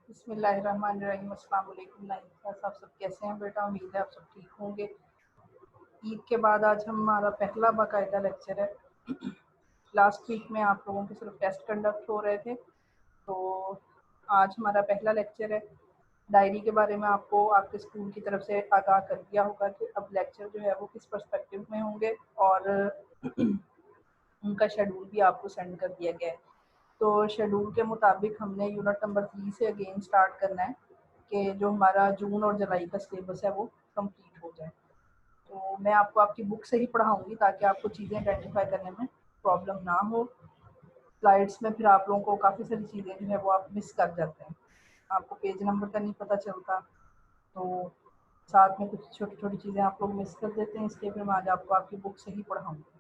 بسم اللہ الرحمن الرحیم۔ السلام علیکم نائنہ صاحب، سب کیسے ہیں بیٹا؟ امید ہے آپ سب ٹھیک ہوں گے۔ عید کے بعد آج ہمارا پہلا باقاعدہ لیکچر ہے۔ لاسٹ ویک میں آپ لوگوں کے صرف ٹیسٹ کنڈکٹ ہو رہے تھے، تو آج ہمارا پہلا لیکچر ہے۔ ڈائری کے بارے میں آپ کو آپ کے اسکول کی طرف سے آگاہ کر دیا ہوگا کہ اب لیکچر جو ہے وہ کس پرسپیکٹیو میں ہوں گے، اور ان کا شیڈول بھی آپ کو سینڈ کر دیا گیا ہے۔ تو شیڈول کے مطابق ہم نے یونٹ نمبر 3 سے اگین سٹارٹ کرنا ہے کہ جو ہمارا جون اور جولائی کا سلیبس ہے وہ کمپلیٹ ہو جائے۔ تو میں آپ کو آپ کی بک سے ہی پڑھاؤں گی تاکہ آپ کو چیزیں آئیڈینٹیفائی کرنے میں پرابلم نہ ہو۔ سلائڈس میں پھر آپ لوگوں کو کافی ساری چیزیں جو ہے وہ آپ مس کر جاتے ہیں، آپ کو پیج نمبر کا نہیں پتہ چلتا، تو ساتھ میں کچھ چھوٹی چھوٹی چیزیں آپ لوگ مس کر دیتے ہیں، اس لیے پھر میں آج آپ کو آپ کی بک سے ہی پڑھاؤں گی۔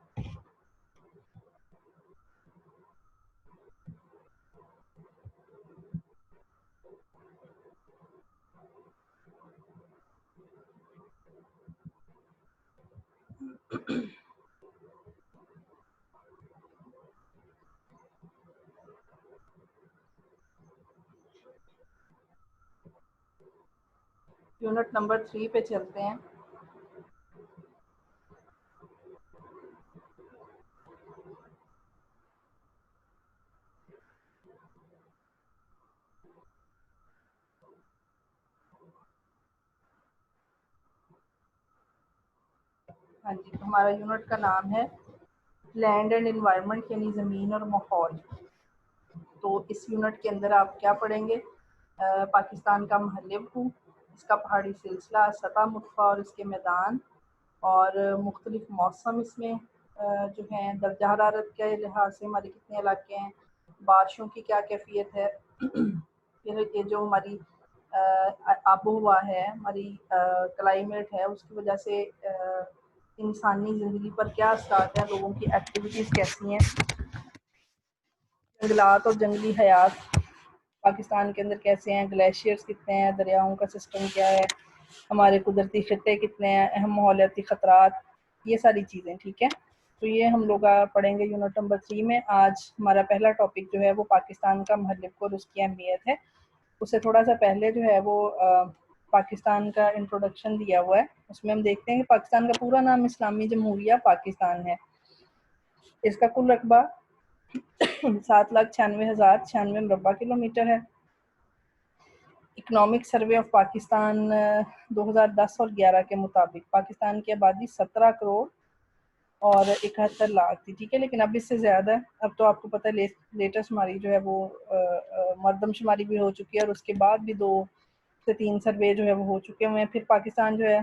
یونٹ نمبر 3 پہ چلتے ہیں۔ ہاں جی، ہمارا یونٹ کا نام ہے لینڈ اینڈ انوائرمنٹ، یعنی زمین اور ماحول۔ تو اس یونٹ کے اندر آپ کیا پڑھیں گے؟ پاکستان کا محل وقوع، اس کا پہاڑی سلسلہ، سطح مرتفع اور اس کے میدان، اور مختلف موسم اس میں جو ہیں، درجہ حرارت کے لحاظ سے ہمارے کتنے علاقے ہیں، بارشوں کی کیا کیفیت ہے، پھر یہ جو ہماری آب و ہوا ہے، ہماری کلائمیٹ ہے، اس کی وجہ سے انسانی زندگی پر کیا اثرات ہیں، لوگوں کی ایکٹیویٹیز کیسی ہیں، جنگلات اور جنگلی حیات پاکستان کے اندر کیسے ہیں، گلیشیئرز کتنے ہیں، دریاؤں کا سسٹم کیا ہے، ہمارے قدرتی خطے کتنے ہیں، اہم ماحولیاتی خطرات، یہ ساری چیزیں، ٹھیک ہے۔ تو یہ ہم لوگ پڑھیں گے یونٹ نمبر 3 میں۔ آج ہمارا پہلا ٹاپک جو ہے وہ پاکستان کا محل وقوع اور اس کی اہمیت ہے۔ اس سے تھوڑا سا پہلے جو ہے وہ پاکستان کا انٹروڈکشن دیا ہوا ہے، اس میں ہم دیکھتے ہیں کہ پاکستان کا پورا نام اسلامی جمہوریہ پاکستان ہے۔ اس کا کل رقبہ 7,96,096 مربع کلومیٹر ہے۔ اکنامک سروے آف پاکستان 2010 اور 11 کے مطابق پاکستان کی آبادی 17 کروڑ اور 71 لاکھ تھی، ٹھیک ہے، لیکن اب اس سے زیادہ ہے۔ اب تو آپ کو پتہ ہے لیٹسٹ ہماری جو ہے وہ مردم شماری بھی ہو چکی ہے، اور اس کے بعد بھی 2 سے 3 سروے جو ہے وہ ہو چکے ہوئے ہیں۔ پھر پاکستان جو ہے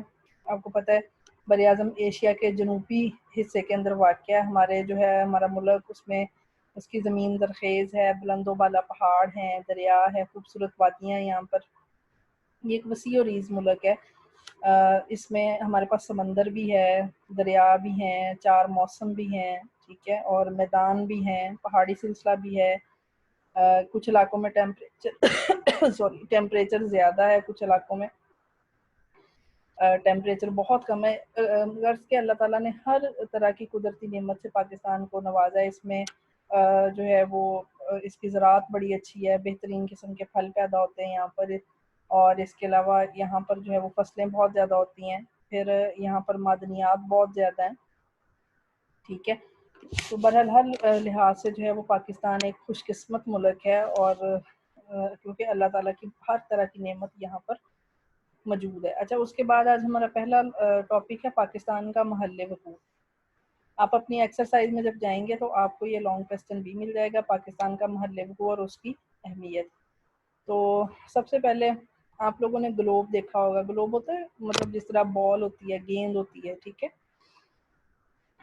آپ کو پتہ ہے بر اعظم ایشیا کے جنوبی حصے کے اندر واقع ہے۔ ہمارے جو ہے ہمارا ملک، اس میں اس کی زمین زرخیز ہے، بلند و بالا پہاڑ ہیں، دریا ہے، خوبصورت وادیاں ہیں یہاں پر۔ یہ ایک وسیع و ریز ملک ہے۔ اس میں ہمارے پاس سمندر بھی ہے، دریا بھی ہیں، 4 موسم بھی ہیں، ٹھیک ہے، اور میدان بھی ہیں، پہاڑی سلسلہ بھی ہے۔ کچھ علاقوں میں ٹیمپریچر زیادہ ہے، کچھ علاقوں میں ٹیمپریچر بہت کم ہے۔ غرض کہ اللہ تعالیٰ نے ہر طرح کی قدرتی نعمت سے پاکستان کو نوازا ہے۔ اس میں جو ہے وہ اس کی زراعت بڑی اچھی ہے، بہترین قسم کے پھل پیدا ہوتے ہیں یہاں پر، اور اس کے علاوہ یہاں پر جو ہے وہ فصلیں بہت زیادہ ہوتی ہیں، پھر یہاں پر معدنیات بہت زیادہ ہیں، ٹھیک ہے۔ تو بہرحال ہر لحاظ سے جو ہے وہ پاکستان ایک خوش قسمت ملک ہے، اور کیونکہ اللہ تعالیٰ کی ہر طرح کی نعمت یہاں پر موجود ہے۔ اچھا، اس کے بعد آج ہمارا پہلا ٹاپک ہے پاکستان کا محل وقوع۔ آپ اپنی ایکسرسائز میں جب جائیں گے تو آپ کو یہ لانگ کوسچن بھی مل جائے گا، پاکستان کا محل وقوع اور اس کی اہمیت۔ تو سب سے پہلے آپ لوگوں نے گلوب دیکھا ہوگا۔ گلوب ہوتا ہے مطلب جس طرح بال ہوتی ہے، گیند ہوتی ہے، ٹھیک ہے،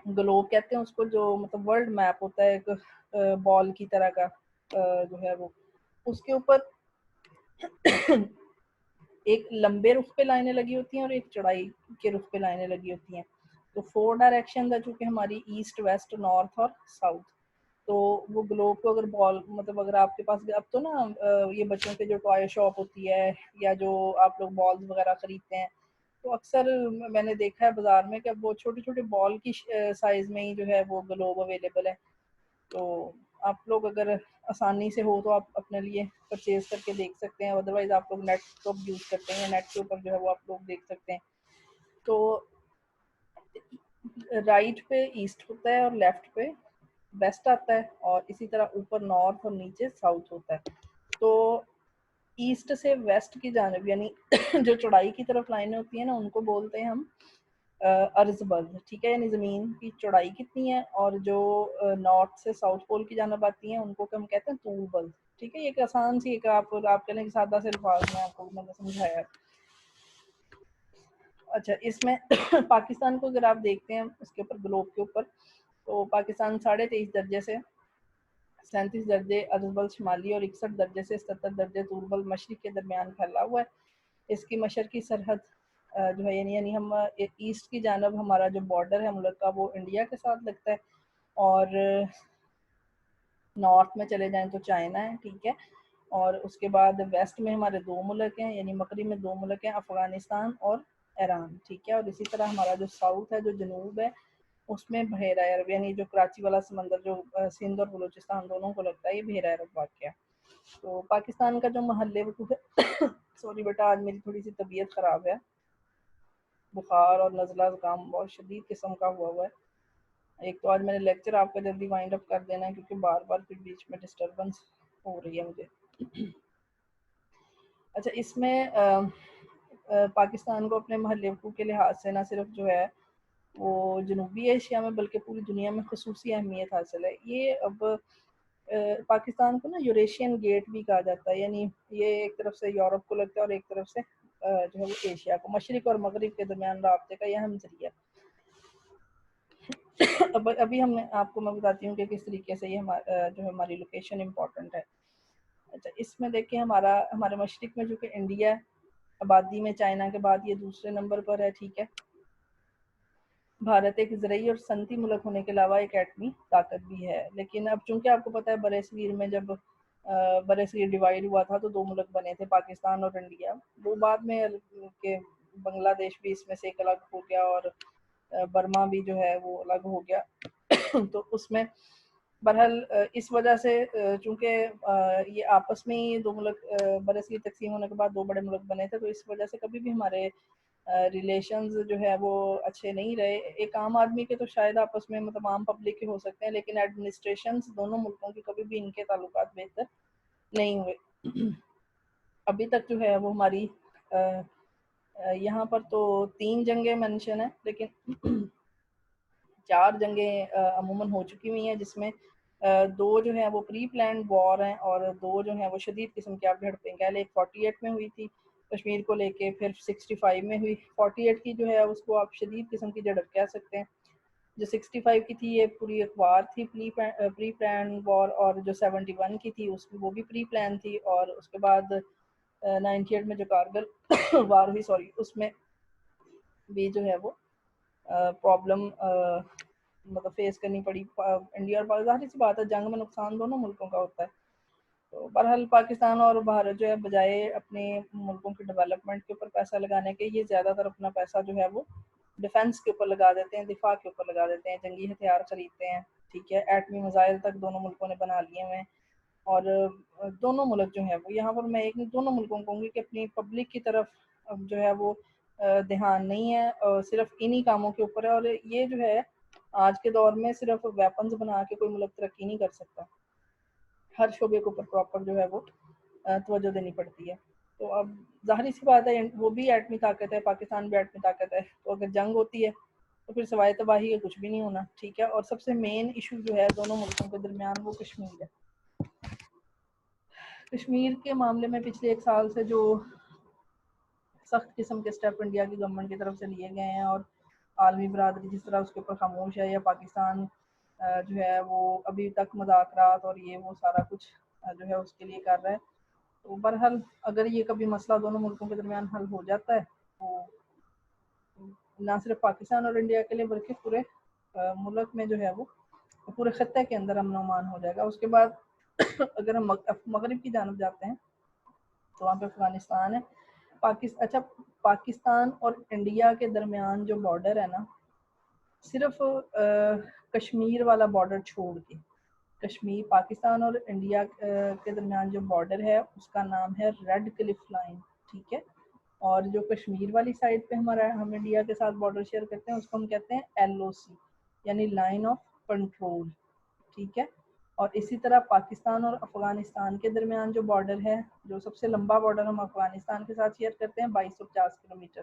گلوب کہتے ہیں اس کو، جو مطلب ورلڈ میپ ہوتا ہے ایک بال کی طرح کا جو ہے وہ، اس کے اوپر ایک لمبے رخ پہ لائنیں لگی ہوتی ہیں اور ایک چڑھائی کے رخ پہ لائنیں لگی ہوتی ہیں۔ تو 4 ڈائریکشن ہے، چونکہ ہماری ایسٹ، ویسٹ، نارتھ اور ساؤتھ، تو وہ گلوب کو اگر بال مطلب اگر آپ کے پاس اب تو نا یہ بچوں کے جو ٹوائے شاپ ہوتی ہے یا جو آپ لوگ بالز وغیرہ خریدتے ہیں، تو اکثر میں نے دیکھا ہے بازار میں کہ اب وہ چھوٹے چھوٹے بال کی سائز میں ہی جو ہے وہ گلوب اویلیبل ہے۔ تو آپ لوگ اگر آسانی سے ہو تو آپ اپنے لیے پرچیز کر کے دیکھ سکتے ہیں، ادروائز آپ لوگ نیٹ کو یوز کرتے ہیں، نیٹ کے اوپر جو ہے وہ آپ لوگ دیکھ سکتے ہیں. تو رائٹ پہ ایسٹ ہوتا ہے اور لیفٹ پہ ویسٹ آتا ہے، اور اسی طرح اوپر نارتھ اور نیچے ساؤتھ ہوتا ہے. تو ایسٹ سے ویسٹ کی جانب یعنی جو چوڑائی کی طرف لائنیں ہوتی ہیں نا، ان کو بولتے ہیں ہم ارض بل. ٹھیک ہے، یعنی زمین کی چوڑائی کتنی ہے، اور جو نارتھ سے ساؤتھ پول کی جانب آتی ہیں ان کو ہم کہتے ہیں طول بل. ٹھیک ہے، یہ ایک آسان سی ایک آپ کہہ لیں کہ سادہ سے الفاظ میں آپ کو میں نے سمجھایا. اچھا، اس میں پاکستان کو اگر آپ دیکھتے ہیں اس کے اوپر گلوب کے اوپر، تو پاکستان 23.5 درجے سے 37 درجے ارض بل شمالی اور 61 درجے سے 77 درجے طول بل مشرق کے درمیان پھیلا ہوا ہے. اس کی مشرقی سرحد جو ہے یعنی ہم ایسٹ کی جانب ہمارا جو بارڈر ہے ملک کا وہ انڈیا کے ساتھ لگتا ہے، اور نارتھ میں چلے جائیں تو چائنا ہے. ٹھیک ہے، اور اس کے بعد ویسٹ میں ہمارے 2 ملک ہیں، یعنی مغرب میں 2 ملک ہیں، افغانستان اور ایران. ٹھیک ہے، اور اسی طرح ہمارا جو ساؤتھ ہے، جو جنوب ہے، اس میں بحیرہ عرب یعنی جو کراچی والا سمندر جو سندھ اور بلوچستان دونوں کو لگتا ہے، یہ بحیرہ عرب واقع ہے. تو پاکستان کا جو محل وقوع ہے سوری بیٹا، آج میری تھوڑی سی طبیعت خراب ہے، بخار اور نزلہ زکام بہت شدید قسم کا ہوا ہے. ایک تو آج میں نے لیکچر آپ کا جلدی وائنڈ اپ کر دینا ہے کیونکہ بار بار پھر بیچ میں ڈسٹربنس ہو رہی ہے مجھے. اچھا، اس میں پاکستان کو اپنے محل وقوع کے لحاظ سے نہ صرف جو ہے وہ جنوبی ایشیا میں بلکہ پوری دنیا میں خصوصی اہمیت حاصل ہے. یہ اب پاکستان کو نا یوریشین گیٹ بھی کہا جاتا ہے، یعنی یہ ایک طرف سے یورپ کو لگتا ہے اور ایک طرف سے جو ہے وہ ایشیا کو، مشرق اور مغرب کے درمیان رابطے کا یہ اہم ذریعہ. ابھی آپ کو میں بتاتی ہوں کہ کس طریقے سے یہ جو ہے ہماری لوکیشن امپورٹنٹ ہے. اچھا، اس میں دیکھیں ہمارے مشرق میں جو کہ انڈیا ہے، آبادی میں چائنا کے بعد یہ دوسرے نمبر پر ہے. ٹھیک ہے، بھارت ایک زرعی اور صنعتی ملک ہونے کے علاوہ ایک ایٹمی طاقت بھی ہے. لیکن اب چونکہ آپ کو پتہ ہے برِ صغیر میں جب برِ صغیر ڈیوائڈ ہوا تھا تو 2 ملک بنے تھے، پاکستان اور انڈیا. وہ بعد میں کہ بنگلہ دیش بھی اس میں سے ایک الگ ہو گیا اور برما بھی جو ہے وہ الگ ہو گیا. تو اس میں بہرحال اس وجہ سے چونکہ یہ آپس میں ہی 2 ملک برِ صغیر تقسیم ہونے کے بعد 2 بڑے ملک بنے تھے، تو اس وجہ سے کبھی بھی ہمارے ریلیشنز جو ہے وہ اچھے نہیں رہے. ایک عام آدمی کے تو شاید آپس میں مطلب عام پبلک کے ہو سکتے ہیں، لیکن ایڈمنسٹریشنز دونوں ملکوں کی کبھی بھی ان کے تعلقات بہتر نہیں ہوئے. ابھی تک جو ہے وہ ہماری یہاں پر تو 3 جنگیں مینشن ہیں، لیکن 4 جنگیں عموماً ہو چکی ہوئی ہیں، جس میں 2 جو ہیں وہ پری پلانڈ وار ہیں اور 2 جو ہیں وہ شدید قسم کی آپ جھڑپیں. پہلے ایک 48 میں ہوئی تھی کشمیر کو لے کے، پھر 65 میں ہوئی. 48 کی جو ہے اس کو آپ شدید قسم کی جھڑپ کہہ سکتے ہیں. جو 65 کی تھی یہ پوری ایک وار تھی، پری پلان وار، اور جو 71 کی تھی اس وہ بھی پری پلان تھی. اور اس کے بعد 98 میں جو کارگل وار ہوئی اس میں بھی جو ہے وہ پرابلم مطلب فیس کرنی پڑی انڈیا اور پاکستان. ظاہر سی بات ہے جنگ میں نقصان دونوں ملکوں کا ہوتا ہے. تو بہرحال پاکستان اور بھارت جو ہے بجائے اپنے ملکوں کی ڈیولپمنٹ کے اوپر پیسہ لگانے کے، یہ زیادہ تر اپنا پیسہ جو ہے وہ ڈیفنس کے اوپر لگا دیتے ہیں، دفاع کے اوپر لگا دیتے ہیں، جنگی ہتھیار خریدتے ہیں. ٹھیک ہے، ایٹمی میزائل تک دونوں ملکوں نے بنا لیے ہوئے ہیں. اور دونوں ملک جو ہیں وہ یہاں پر میں ایک دونوں ملکوں کو کہوں گی کہ اپنی پبلک کی طرف جو ہے وہ دھیان نہیں ہے، صرف انہی کاموں کے اوپر ہے. اور یہ جو ہے آج کے دور میں صرف ویپنز بنا کے کوئی ملک ترقی نہیں کر سکتا، ہر شعبے کے اوپر پراپر جو ہے وہ توجہ دینی پڑتی ہے. تو اب ظاہری سی بات ہے وہ بھی ایٹمی طاقت ہے، پاکستان بھی ایٹمی طاقت ہے، تو اگر جنگ ہوتی ہے تو پھر سوائے تباہی کا کچھ بھی نہیں ہونا. ٹھیک ہے، اور سب سے مین ایشو جو ہے دونوں ملکوں کے درمیان وہ کشمیر ہے. کشمیر کے معاملے میں پچھلے 1 سال سے جو سخت قسم کے سٹیپ انڈیا کی گورنمنٹ کی طرف سے لیے گئے ہیں، اور عالمی برادری جس طرح اس کے اوپر خاموش ہے، یا پاکستان جو ہے وہ ابھی تک مذاکرات اور یہ وہ سارا کچھ جو ہے اس کے لیے کر رہا ہے. تو بہرحال اگر یہ کبھی مسئلہ دونوں ملکوں کے درمیان حل ہو جاتا ہے تو نہ صرف پاکستان اور انڈیا کے لیے بلکہ پورے ملک میں جو ہے وہ پورے خطے کے اندر امن و امان ہو جائے گا. اس کے بعد اگر ہم مغرب کی جانب جاتے ہیں تو وہاں پہ افغانستان ہے. اچھا، پاکستان اور انڈیا کے درمیان جو بارڈر ہے نا، صرف کشمیر والا بارڈر چھوڑ کے کشمیر پاکستان اور انڈیا کے درمیان جو بارڈر ہے اس کا نام ہے ریڈ کلف لائن، ٹھیک ہے. اور جو کشمیر والی سائڈ پہ ہمارا ہم انڈیا کے ساتھ بارڈر شیئر کرتے ہیں اس کو ہم کہتے ہیں LOC، یعنی لائن آف کنٹرول، ٹھیک ہے. اور اسی طرح پاکستان اور افغانستان کے درمیان جو بارڈر ہے، جو سب سے لمبا بارڈر ہم افغانستان کے ساتھ شیئر کرتے ہیں 2250 کلومیٹر،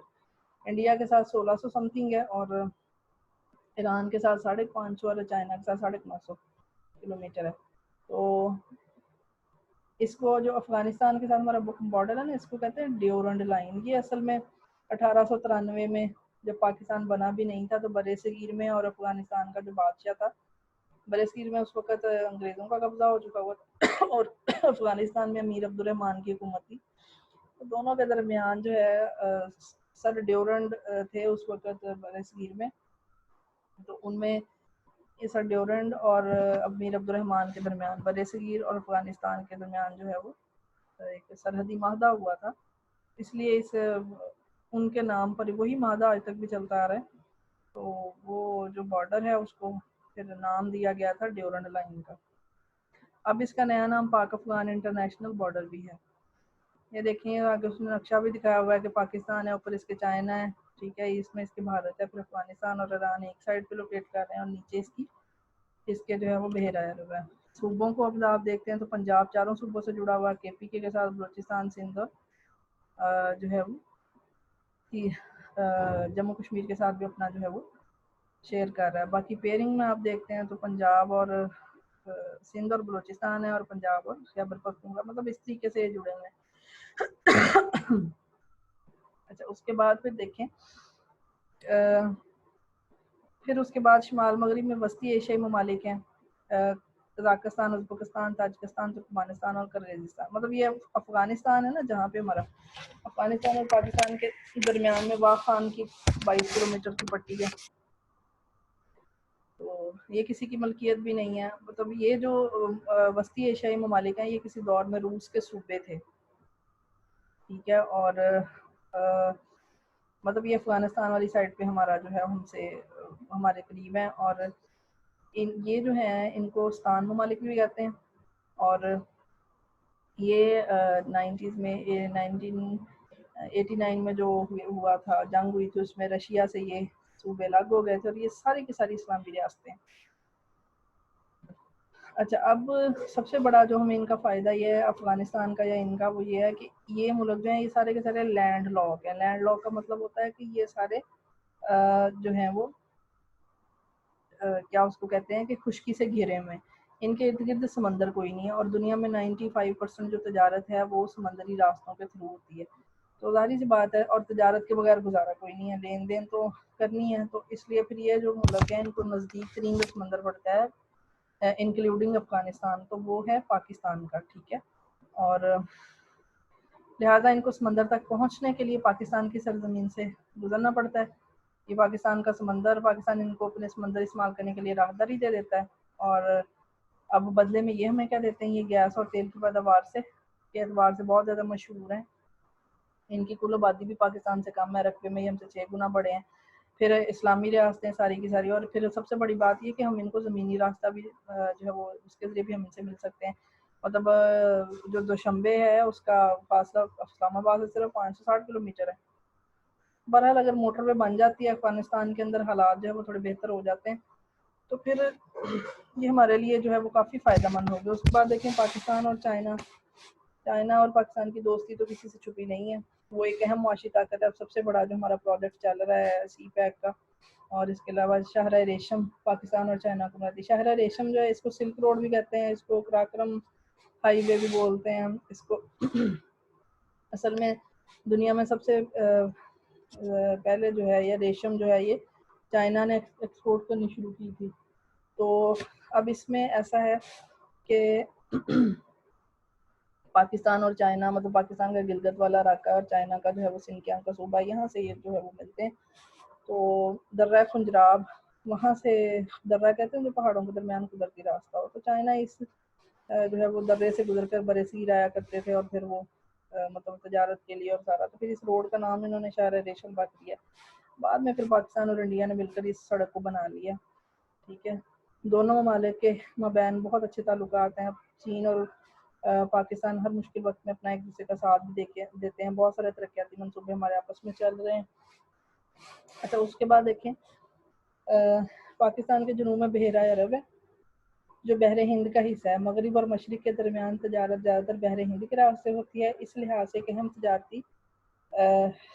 انڈیا کے ساتھ 1600 سم تھنگ ہے، اور ایران کے ساتھ 550 اور چائنا کے ساتھ 950 کلومیٹر ہے. تو اس کو جو افغانستان کے ساتھ ہمارا بارڈر ہے نا، اس کو کہتے ہیں ڈیورنڈ لائن. یہ اصل میں 1893 میں جب پاکستان بنا بھی نہیں تھا تو برِ صغیر میں اور افغانستان کا جو بادشاہ تھا، برِ صغیر میں اس وقت انگریزوں کا قبضہ ہو چکا ہوا اور افغانستان میں امیر عبدالرحمان کی حکومت تھی. تو دونوں کے درمیان جو ہے سر ڈیورنڈ تھے اس وقت برِ صغیر میں. تو ان میں سر ڈیورنڈ اور امیر عبدالرحمان کے درمیان، برِ صغیر اور افغانستان کے درمیان جو ہے وہ ایک سرحدی معاہدہ ہوا تھا. اس لیے ان کے نام پر وہی معاہدہ آج تک بھی چلتا آ رہا ہے. تو وہ جو بارڈر ہے اس کو پھر نام دیا گیا تھا ڈیورنڈ لائن کا. اب اس کا نیا نام پاک افغان انٹرنیشنل بارڈر بھی ہے. یہ دیکھیں آگے اس میں نقشہ بھی دکھایا ہوا ہے کہ پاکستان ہے، اوپر اس کے چائنا ہے، ٹھیک ہے، اس میں اس کے بھارت ہے، پھر افغانستان اور ایران ایک سائڈ پہ لوکیٹ کر رہے ہیں، اور نیچے اس کے جو ہے وہ بحیرہ عرب ہے. صوبوں کو اب آپ دیکھتے ہیں تو پنجاب 4 صوبوں سے جڑا ہوا ہے، KPK کے ساتھ بلوچستان، سندھ اور جو ہے وہ جموں کشمیر کے ساتھ بھی اپنا جو ہے وہ شیئر کر رہا ہے. باقی پیئرنگ میں آپ دیکھتے ہیں تو پنجاب اور سندھ اور بلوچستان ہے، اور پنجاب اور خیبر پختونخوا، مطلب اس طریقے سے جڑے ہوئے ہیں. اچھا، اس کے بعد پھر دیکھیں پھر اس کے بعد شمال مغرب میں وسطی ایشیائی ممالک ہیں، قزاقستان، ازبکستان، تاجکستان، ترکمانستان اور کرغیزستان. مطلب یہ افغانستان ہے نا، جہاں پہ ہمارا افغانستان اور پاکستان کے درمیان میں واخ خان کی 22 کلومیٹر کی پٹی ہے. تو یہ کسی کی ملکیت بھی نہیں ہے. مطلب یہ جو وسطی ایشیائی ممالک ہیں یہ کسی دور میں روس کے صوبے تھے، ٹھیک ہے. اور مطلب یہ افغانستان والی سائڈ پہ ہمارا جو ہے ہم سے ہمارے قریب ہیں، اور یہ جو ہیں ان کو ستان ممالک بھی کہتے ہیں. اور یہ 1989 میں جو ہوا تھا، جنگ ہوئی تھی، اس میں رشیا سے یہ صوبے الگ ہو گئے تھے، اور یہ ساری کی ساری اسلامی ریاستیں. اچھا، اب سب سے بڑا جو ہمیں ان کا فائدہ یہ ہے افغانستان کا یا ان کا، وہ یہ ہے کہ یہ ملک جو ہیں یہ سارے کے سارے لینڈ لاک ہیں. لینڈ لاک کا مطلب ہوتا ہے کہ یہ سارے جو ہیں وہ کیا اس کو کہتے ہیں کہ خشکی سے گھرے ہوئے ہیں. ان کے ارد گرد سمندر کوئی نہیں ہے، اور دنیا میں 95% جو تجارت ہے وہ سمندری راستوں کے تھرو ہوتی ہے. تو ظاہری سی بات ہے، اور تجارت کے بغیر گزارا کوئی نہیں ہے، لین دین تو کرنی ہے. تو اس لیے پھر یہ جو ملک ہے ان کو نزدیک ترین جو سمندر پڑتا ہے انکلوڈنگ افغانستان، تو وہ ہے پاکستان کا، ٹھیک ہے. اور لہٰذا ان کو سمندر تک پہنچنے کے لیے پاکستان کی سرزمین سے گزرنا پڑتا ہے. یہ پاکستان کا سمندر، پاکستان ان کو اپنے سمندر استعمال کرنے کے لیے راہداری دے دیتا ہے. اور اب بدلے میں یہ ہمیں کیا دیتے ہیں، یہ گیس اور تیل کی پیداوار کے اعتبار سے بہت زیادہ مشہور ہیں. ان کی کل آبادی بھی پاکستان سے کم ہے، رقبے میں یہ ہم سے 6 گنا بڑے ہیں. پھر اسلامی ریاستیں ساری کی ساری، اور پھر سب سے بڑی بات یہ کہ ہم ان کو زمینی راستہ بھی جو ہے وہ اس کے ذریعے بھی ہم ان سے مل سکتے ہیں. مطلب جو دوشنبے ہے اس کا فاصلہ اسلام آباد سے صرف 560 کلومیٹر ہے. بہرحال اگر موٹر وے بن جاتی ہے افغانستان کے اندر، حالات جو ہے وہ تھوڑے بہتر ہو جاتے ہیں، تو پھر یہ ہمارے لیے جو ہے وہ کافی فائدہ مند ہوگی. اس کے بعد دیکھیں پاکستان اور چائنا اور پاکستان کی دوستی تو کسی سے چھپی نہیں ہے، وہ ایک اہم معاشی طاقت ہے. اب سب سے بڑا جو ہمارا پروجیکٹ چل رہا ہے CPEC کا، اور اس کے علاوہ شاہراہ ریشم پاکستان اور چائنا کو ملتی. شاہراہ ریشم جو ہے اس کو سلک روڈ بھی کہتے ہیں، اس کو کراکرم ہائی وے بھی بولتے ہیں. اس کو اصل میں دنیا میں سب سے پہلے جو ہے یہ ریشم جو ہے یہ چائنا نے ایکسپورٹ کرنی شروع کی تھی. تو اب اس میں ایسا ہے کہ پاکستان اور چائنا، مطلب پاکستان کا گلگت والا علاقہ اور چائنا کا جو ہے وہ سنکیانگ کا صوبہ، یہاں سے یہ جو ہے وہ ملتے ہیں. تو درہ خنجراب، وہاں سے درہ کہتے ہیں جو پہاڑوں کے درمیان قدرتی راستہ ہو، تو چائنا اس جو ہے وہ درے سے گزر کر برِ صغیر آیا کرتے تھے، اور پھر وہ مطلب تجارت کے لیے اور سارا. تو پھر اس روڈ کا نام انہوں نے شاہراہ ریشم رکھ دیا. بعد میں پھر پاکستان اور انڈیا نے مل کر اس سڑک کو بنا لیا، ٹھیک ہے. دونوں ممالک کے مابین بہت اچھے تعلقات ہیں. چین اور پاکستان ہر مشکل وقت میں اپنا ایک دوسرے کا ساتھ بھی دیتے ہیں. بہت سارے ترقیاتی منصوبے ہمارے آپس میں چل رہے ہیں. اچھا اس کے بعد دیکھیں پاکستان کے جنوب میں بحیرہ عرب ہے جو بحر ہند کا حصہ ہے. مغرب اور مشرق کے درمیان تجارت زیادہ تر بحر ہند کے راستے ہوتی ہے. اس لحاظ سے ایک اہم تجارتی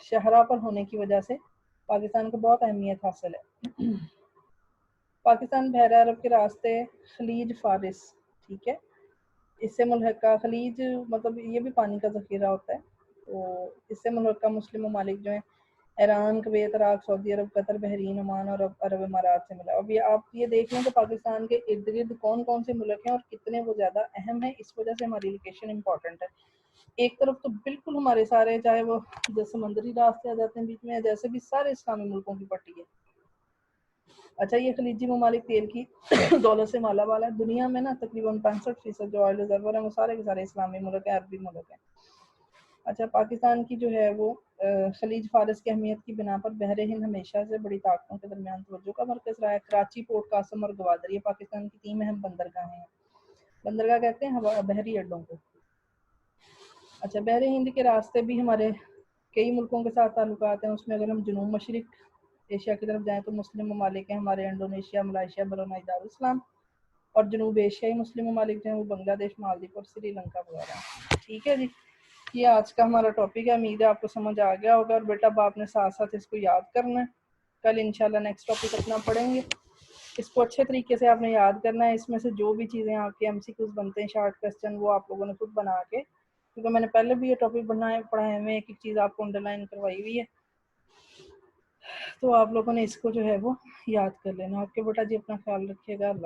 شاہراہ پر ہونے کی وجہ سے پاکستان کو بہت اہمیت حاصل ہے. پاکستان بحیرہ عرب کے راستے خلیج فارس ٹھیک ہے اس سے ملحقہ خلیج مطلب یہ بھی پانی کا ذخیرہ ہوتا ہے. تو اس سے ملحقہ مسلم ممالک جو ہیں ایران کویت عراق سعودی عرب قطر بحرین عمان اور عرب امارات سے ملا. اب یہ آپ یہ دیکھ لیں کہ پاکستان کے ارد گرد کون کون سے ملک ہیں اور کتنے وہ زیادہ اہم ہیں. اس وجہ سے ہماری لوکیشن امپورٹنٹ ہے. ایک طرف تو بالکل ہمارے سارے چاہے وہ جو سمندری راستے آ جاتے ہیں بیچ میں جیسے بھی سارے اسلامی ملکوں کی پٹی ہے. اچھا یہ خلیجی ممالک تیل کی دولت سے مالا مال ہے. دنیا میں نا تقریباً 65% جو آئل ریزرور ہیں وہ سارے کے سارے اسلامی ملک ہیں عربی ملک ہیں. اچھا پاکستان کی جو ہے وہ خلیج فارس کی اہمیت کی بنا پر بحر ہند ہمیشہ سے بڑی طاقتوں کے درمیان توجہ کا مرکز رہا ہے. کراچی پورٹ قاسم اور گوادر یہ پاکستان کی 3 اہم بندرگاہیں ہیں. بندرگاہ کہتے ہیں بحری اڈوں کو. اچھا بحر ہند کے راستے بھی ہمارے کئی ملکوں کے ساتھ تعلقات ہیں. اس میں اگر ہم جنوب مشرق ایشیا کی طرف جائیں تو مسلم ممالک ہیں ہمارے انڈونیشیا ملائیشیا برونائی دارالاسلام اور جنوب ایشیائی مسلم ممالک جو ہیں وہ بنگلہ دیش مالدیپ اور سری لنکا وغیرہ. ٹھیک ہے جی یہ آج کا ہمارا ٹاپک ہے. امید ہے آپ کو سمجھ آ گیا ہوگا اور بیٹا اب آپ نے ساتھ ساتھ اس کو یاد کرنا ہے. کل انشاءاللہ نیکسٹ ٹاپک اپنا پڑھیں گے. اس کو اچھے طریقے سے آپ نے یاد کرنا ہے. اس میں سے جو بھی چیزیں آپ کے MCQs بنتے ہیں شارٹ کوسچن وہ آپ لوگوں نے خود بنا کے کیونکہ میں نے پہلے بھی یہ ٹاپک پڑھائے ہوئے ایک ایک چیز آپ کو انڈر لائن کروائی ہوئی ہے تو آپ لوگوں نے اس کو جو ہے وہ یاد کر لینا. آپ کے بیٹا جی اپنا خیال رکھیے گا. اللہ